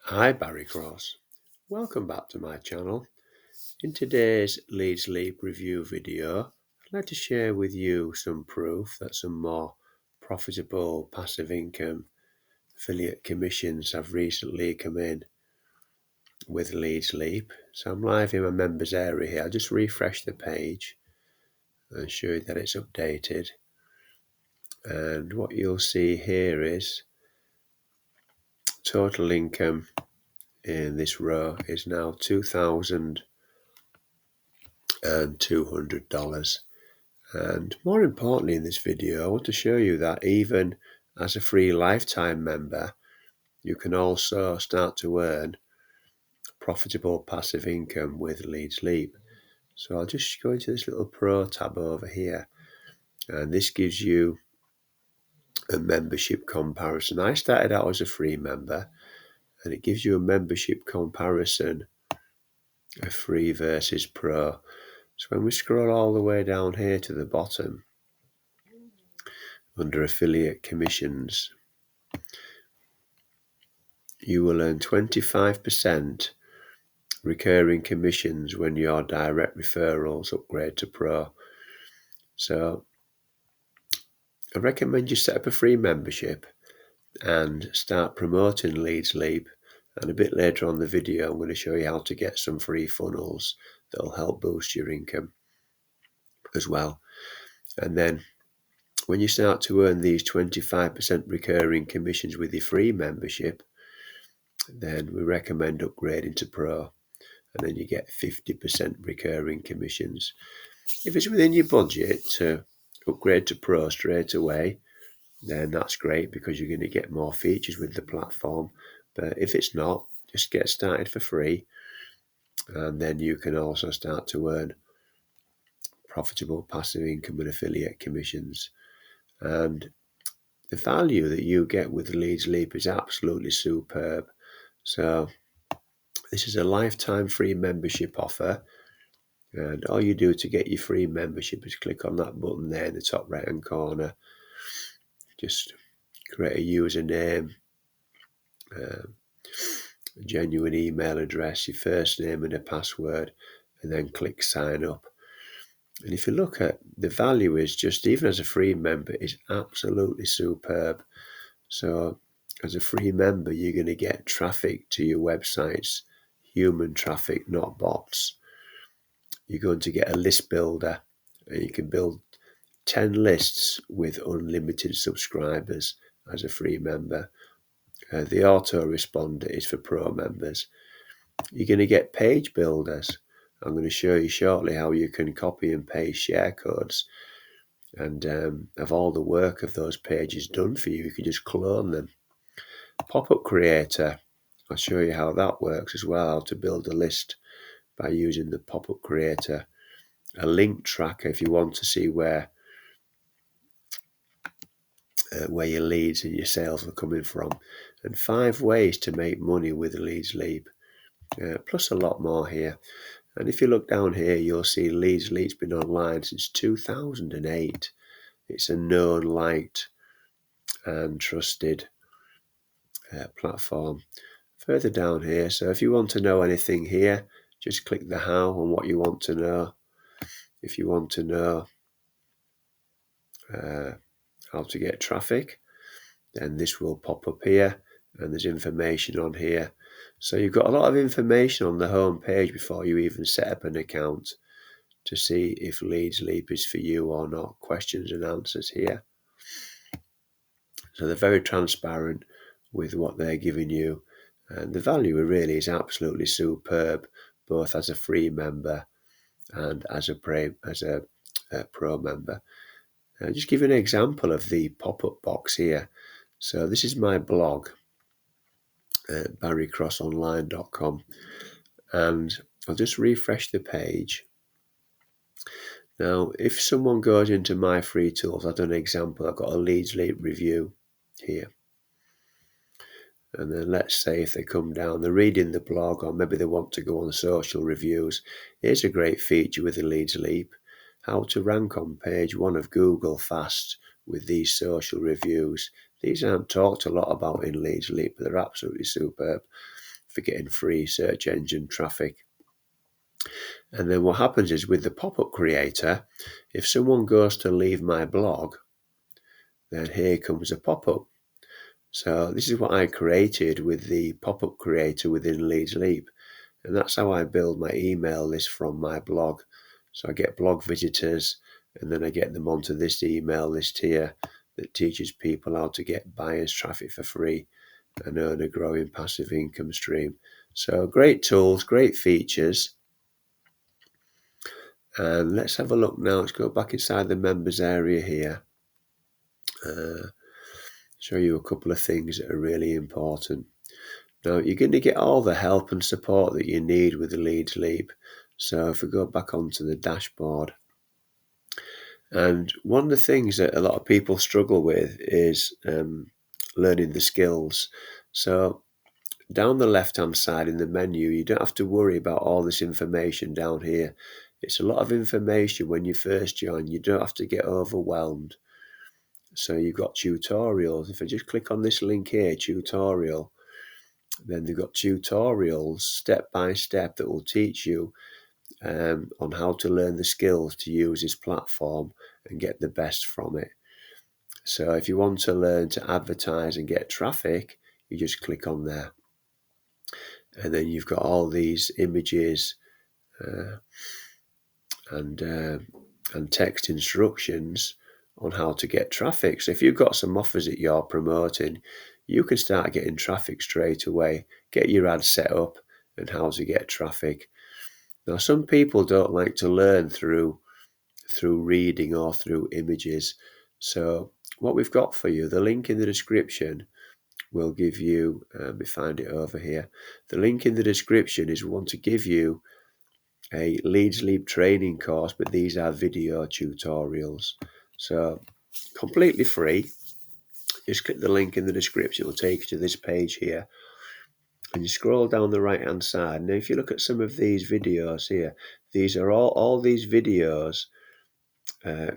Hi Barry Cross, welcome back to my channel. In today's Leads Leap review video, I'd like to share with you some proof that some more profitable passive income affiliate commissions have recently come in with Leads Leap. So I'm live in my members area here. I'll just refresh the page and show you that it's updated. And what you'll see here is total income in this row is now $2,200. And more importantly in this video, I want to show you that even as a free lifetime member, you can also start to earn profitable passive income with Leads Leap. So I'll just go into this little Pro tab over here, and this gives you a membership comparison. I started out as a free member, and it gives you a membership comparison of free versus pro. So when we scroll all the way down here to the bottom, under affiliate commissions, you will earn 25% recurring commissions when your direct referrals upgrade to pro. So I recommend you set up a free membership and start promoting Leads Leap. And a bit later on the video, I'm going to show you how to get some free funnels that will help boost your income as well. And then when you start to earn these 25% recurring commissions with your free membership, then we recommend upgrading to pro. And then you get 50% recurring commissions. If it's within your budget to upgrade to pro straight away, then that's great because you're going to get more features with the platform. But if it's not, just get started for free, and then you can also start to earn profitable passive income and affiliate commissions. And the value that you get with Leads Leap is absolutely superb. So this is a lifetime free membership offer. And all you do to get your free membership is click on that button there in the top right hand corner. Just create a username, a genuine email address, your first name and a password, and then click sign up. And if you look at the value, is just even as a free member is absolutely superb. So as a free member, you're going to get traffic to your websites, human traffic, not bots. You're going to get a list builder, and you can build 10 lists with unlimited subscribers as a free member. The autoresponder is for pro members. You're going to get page builders. I'm going to show you shortly how you can copy and paste share codes and have all the work of those pages done for you. You can just clone them. Pop-up creator, I'll show you how that works as well, how to build a list by using the pop-up creator. A link tracker if you want to see where your leads and your sales are coming from. And 5 ways to make money with Leads Leap, plus a lot more here. And if you look down here, you'll see Leads Leap's been online since 2008. It's a known, liked and trusted platform. Further down here, so if you want to know anything here, just click the how and what you want to know. If you want to know how to get traffic, then this will pop up here, and there's information on here. So you've got a lot of information on the home page before you even set up an account to see if Leads Leap is for you or not. Questions and answers here. So they're very transparent with what they're giving you. And the value really is absolutely superb, both as a free member and as a pro member. Just give you an example of the pop-up box here. So this is my blog, barrycrossonline.com, and I'll just refresh the page. Now, if someone goes into my free tools, I've done an example. I've got a Leads Leap review here. And then let's say if they come down, they're reading the blog, or maybe they want to go on social reviews. Here's a great feature with the Leads Leap: how to rank on page 1 of Google fast with these social reviews. These aren't talked a lot about in Leads Leap, but they're absolutely superb. for getting free search engine traffic. And then what happens is with the pop-up creator, if someone goes to leave my blog, then here comes a pop-up. So this is what I created with the pop-up creator within Leads Leap. And that's how I build my email list from my blog. So I get blog visitors, and then I get them onto this email list here that teaches people how to get buyers traffic for free and earn a growing passive income stream. So great tools, great features. And let's have a look now. Let's go back inside the members area here. Show you a couple of things that are really important. Now, you're going to get all the help and support that you need with the Leads Leap. So if we go back onto the dashboard, and one of the things that a lot of people struggle with is learning the skills. So down the left-hand side in the menu, you don't have to worry about all this information down here. It's a lot of information when you first join. You don't have to get overwhelmed. So you've got tutorials. If I just click on this link here, tutorial, then they've got tutorials step by step that will teach you on how to learn the skills to use this platform and get the best from it. So if you want to learn to advertise and get traffic, you just click on there. And then you've got all these images and text instructions on how to get traffic. So if you've got some offers that you're promoting, you can start getting traffic straight away, get your ad set up and how to get traffic. Now, some people don't like to learn through reading or through images. So what we've got for you, the link in the description will give you, let me find it over here. The link in the description is we want to give you a Leads Leap training course, but these are video tutorials. So completely free. Just click the link in the description. It will take you to this page here. And you scroll down the right hand side. Now, if you look at some of these videos here, these are all these videos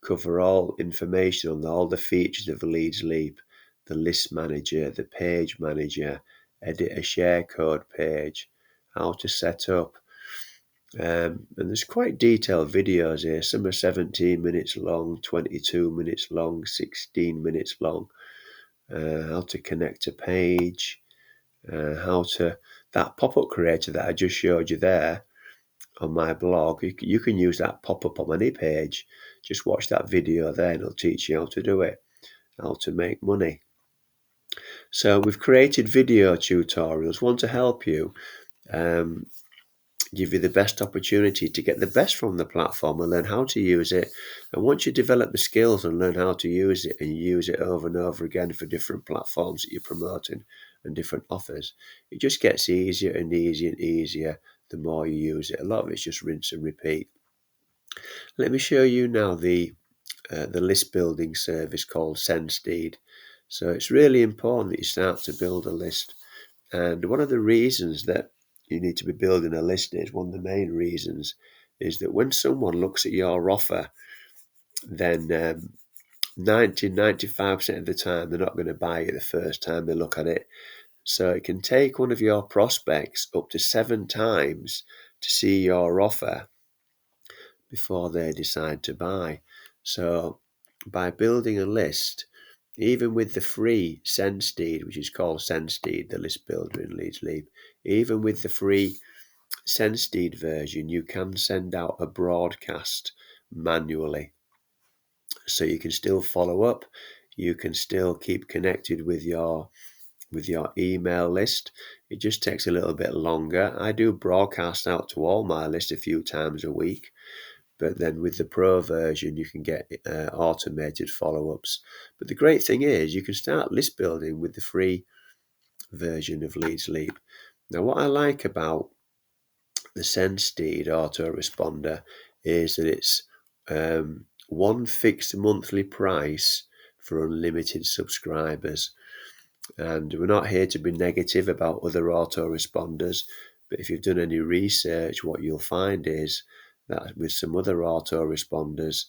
cover all information on all the features of Leads Leap, the list manager, the page manager, edit a share code page, how to set up. And there's quite detailed videos here. Some are 17 minutes long, 22 minutes long, 16 minutes long. How to connect a page, that pop-up creator that I just showed you there on my blog. You can use that pop-up on any page. Just watch that video there and it'll teach you how to do it, how to make money. So we've created video tutorials, one to help you, give you the best opportunity to get the best from the platform and learn how to use it. And once you develop the skills and learn how to use it and you use it over and over again for different platforms that you're promoting and different offers, it just gets easier and easier and easier the more you use it. A lot of it's just rinse and repeat. Let me show you now the list building service called SendSteed. So it's really important that you start to build a list. And one of the reasons that you need to be building a list is, one of the main reasons, is that when someone looks at your offer, then 95% of the time they're not going to buy it the first time they look at it. So it can take one of your prospects up to 7 times to see your offer before they decide to buy. So by building a list, even with the free SendSteed, which is called SendSteed, the list builder in Leads Leap, even with the free SendSteed version, you can send out a broadcast manually. So you can still follow up, you can still keep connected with your email list. It just takes a little bit longer. I do broadcast out to all my list a few times a week. But then with the Pro version, you can get automated follow-ups. But the great thing is you can start list building with the free version of Leads Leap. Now, what I like about the SendSteed autoresponder is that it's one fixed monthly price for unlimited subscribers. And we're not here to be negative about other autoresponders, but if you've done any research, what you'll find is that with some other autoresponders,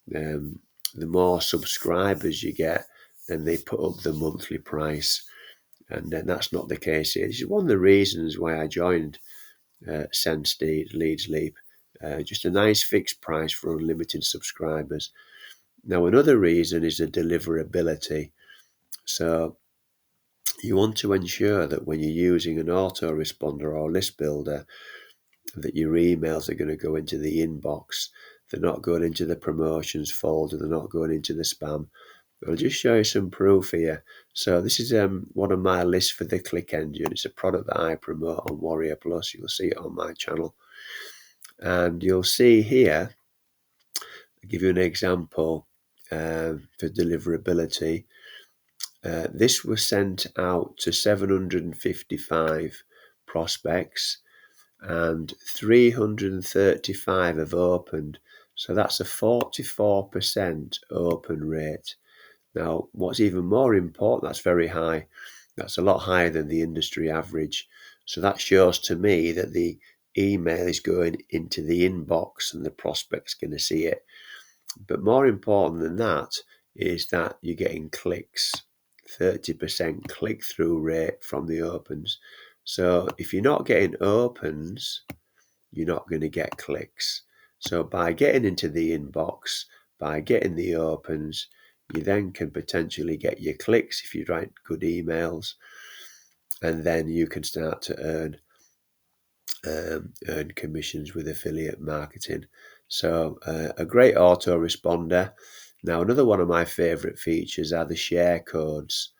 the more subscribers you get, then they put up the monthly price. And that's not the case here. This is one of the reasons why I joined Sense Leads Leap. Just a nice fixed price for unlimited subscribers. Now, another reason is the deliverability. So you want to ensure that when you're using an autoresponder or list builder, that your emails are going to go into the inbox. They're not going into the promotions folder. They're not going into the spam. I'll just show you some proof here. So this is one of my lists for the Click Engine. It's a product that I promote on Warrior Plus. You'll see it on my channel. And you'll see here, I'll give you an example for deliverability. This was sent out to 755 prospects and 335 have opened. So that's a 44% open rate. Now, what's even more important, that's very high. That's a lot higher than the industry average. So that shows to me that the email is going into the inbox and the prospect's going to see it. But more important than that is that you're getting clicks, 30% click-through rate from the opens. So if you're not getting opens, you're not going to get clicks. So by getting into the inbox, by getting the opens, you then can potentially get your clicks if you write good emails, and then you can start to earn commissions with affiliate marketing. So a great autoresponder. Now, another one of my favorite features are the share codes.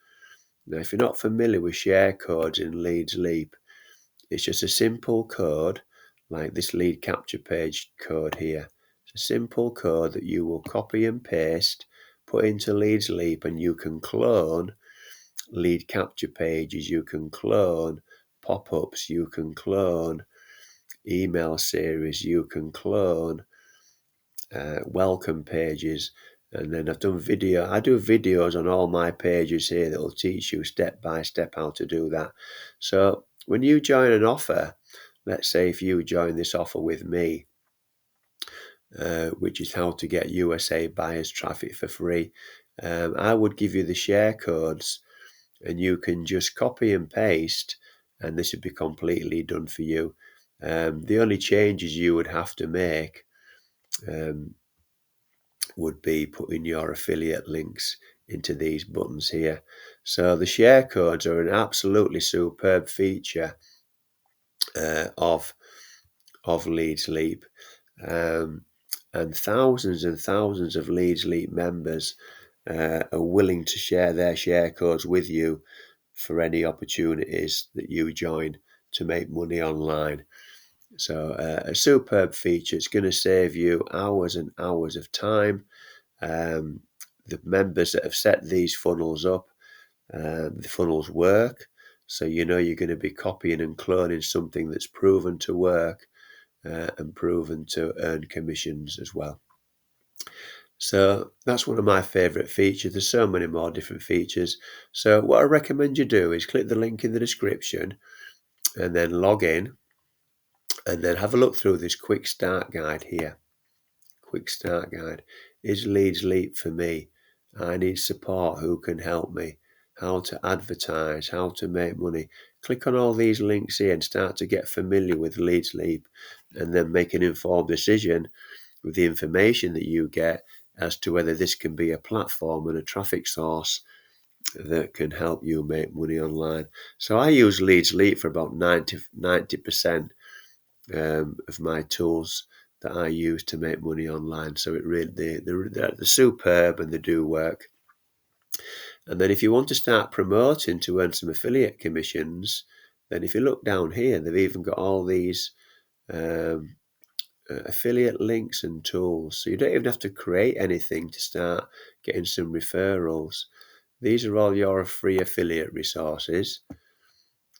Now, if you're not familiar with share codes in Leads Leap, it's just a simple code like this lead capture page code here. It's a simple code that you will copy and paste, put into Leads Leap, and you can clone lead capture pages, you can clone pop-ups, you can clone email series, you can clone welcome pages. And then I do videos on all my pages here that will teach you step by step how to do that. So when you join an offer, let's say if you join this offer with me, which is how to get USA buyers traffic for free, I would give you the share codes and you can just copy and paste, and this would be completely done for you. The only changes you would have to make would be putting your affiliate links into these buttons here. So the share codes are an absolutely superb feature of Leads Leap, and thousands of Leads Leap members are willing to share their share codes with you for any opportunities that you join to make money online. So a superb feature. It's going to save you hours and hours of time. The members that have set these funnels up, the funnels work. So you know you're going to be copying and cloning something that's proven to work and proven to earn commissions as well. So that's one of my favourite features. There's so many more different features. So what I recommend you do is click the link in the description and then log in and then have a look through this quick start guide here. Quick start guide. Is Leads Leap for me? I need support. Who can help me? How to advertise, how to make money. Click on all these links here and start to get familiar with Leads Leap and then make an informed decision with the information that you get as to whether this can be a platform and a traffic source that can help you make money online. So I use Leads Leap for about 90% of my tools that I use to make money online. So it really they're superb and they do work. And then if you want to start promoting to earn some affiliate commissions, then if you look down here, they've even got all these affiliate links and tools. So you don't even have to create anything to start getting some referrals. These are all your free affiliate resources.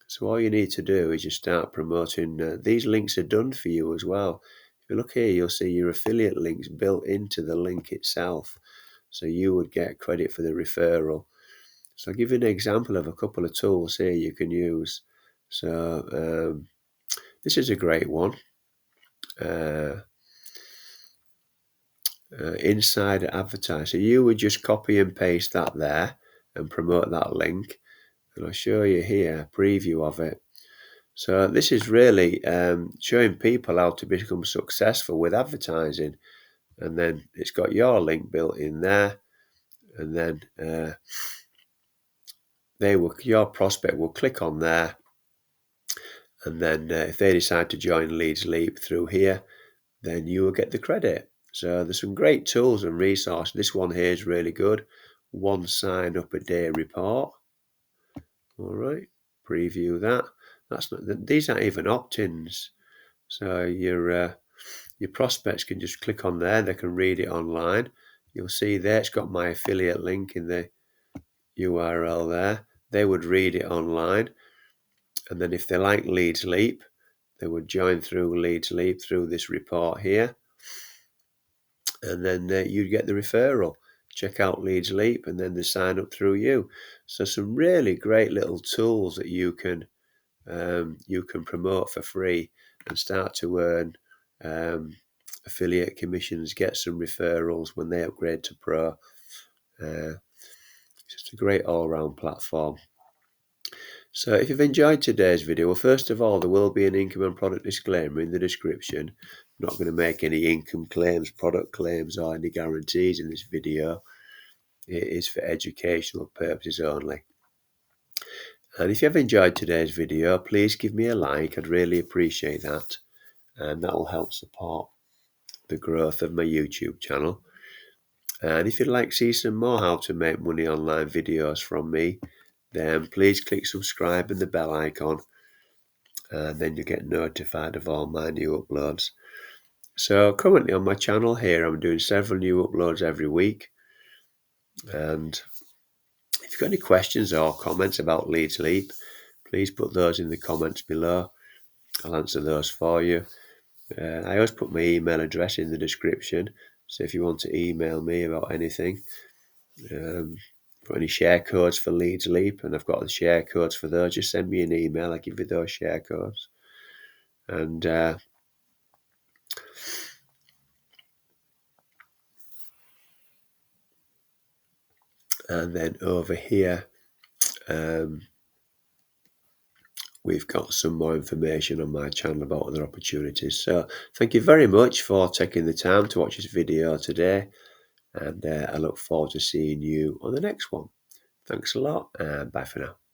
So all you need to do is just start promoting. These links are done for you as well. If you look here, you'll see your affiliate links built into the link itself. So you would get credit for the referral. So I'll give you an example of a couple of tools here you can use. So this is a great one. Inside advertise. So you would just copy and paste that there and promote that link. and I'll show you here a preview of it. So this is really showing people how to become successful with advertising, and then it's got your link built in there, and then your prospect will click on there, and then if they decide to join Leads Leap through here, then you will get the credit. So there's some great tools and resources. This one here is really good. 1 sign up a day report. All right, preview that. These aren't even opt-ins. So your prospects can just click on there. They can read it online. You'll see there it's got my affiliate link in the URL there. They would read it online, and then if they like Leads Leap, they would join through Leads Leap through this report here, and then you'd get the referral. Check out Leads Leap, and then they sign up through you. So some really great little tools that you can promote for free and start to earn affiliate commissions, get some referrals when they upgrade to Pro. Just a great all-round platform. So if you've enjoyed today's video, well, first of all, there will be an income and product disclaimer in the description. I'm not going to make any income claims, product claims, or any guarantees in this video. It is for educational purposes only. And if you have enjoyed today's video, please give me a like. I'd really appreciate that. And that will help support the growth of my YouTube channel. And if you'd like to see some more how to make money online videos from me, then please click subscribe and the bell icon, and then you get notified of all my new uploads. So currently on my channel here, I'm doing several new uploads every week. And if you've got any questions or comments about Leads Leap, please put those in the comments below. I'll answer those for you. I always put my email address in the description, so if you want to email me about anything, for any share codes for Leads Leap, and I've got the share codes for those, just send me an email. I'll give you those share codes. And then over here, we've got some more information on my channel about other opportunities. So thank you very much for taking the time to watch this video today, and I look forward to seeing you on the next one. Thanks a lot, and bye for now.